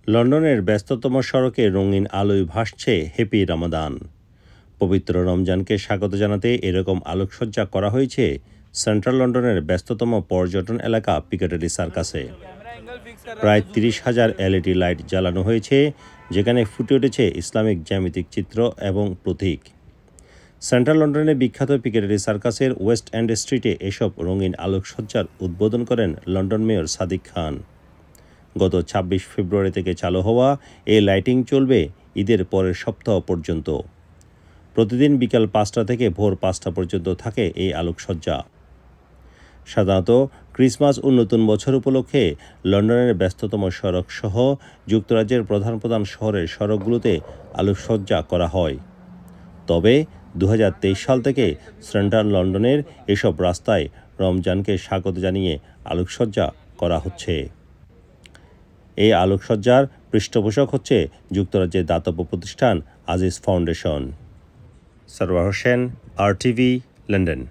লন্ডনের ব্যস্ততম সড়কে রঙিন আলোয় ভাসছে হ্যাপি রমাদান। পবিত্র রমজানকে স্বাগত জানাতে এরকম আলোকসজ্জা করা হয়েছে সেন্ট্রাল লন্ডনের ব্যস্ততম পর্যটন এলাকা পিকাডিলি সার্কাসে। প্রায় ৩০,০০০ এলইডি লাইট জ্বালানো হয়েছে, যেখানে ফুটে উঠেছে ইসলামিক জ্যামিতিক চিত্র এবং প্রতীক। সেন্ট্রাল লন্ডনের বিখ্যাত পিকাডিলি সার্কাসের ওয়েস্ট এন্ড স্ট্রিটে এসব রঙিন আলোকসজ্জার উদ্বোধন করেন লন্ডন মেয়র সাদিক খান। গত ২৬ ফেব্রুয়ারি থেকে চালু হওয়া এই লাইটিং চলবে ঈদের পরের সপ্তাহ পর্যন্ত। প্রতিদিন বিকাল ৫টা থেকে ভোর ৫টা পর্যন্ত থাকে এই আলোকসজ্জা। সাধারণত ক্রিসমাস ও নতুন বছর উপলক্ষে লন্ডনের ব্যস্ততম সড়ক সহ যুক্তরাজ্যের প্রধান প্রধান শহরের সড়কগুলোতে আলোকসজ্জা করা হয়। তবে ২০২৩ সাল থেকে সেন্ট্রাল লন্ডনের এসব রাস্তায় রমজানকে স্বাগত জানিয়ে আলোকসজ্জা করা হচ্ছে। এই আলোকসজ্জার পৃষ্ঠপোষক হচ্ছে যুক্তরাজ্যের দাতব্য প্রতিষ্ঠান Aziz foundation. Sarwar Hossain, RTV, London.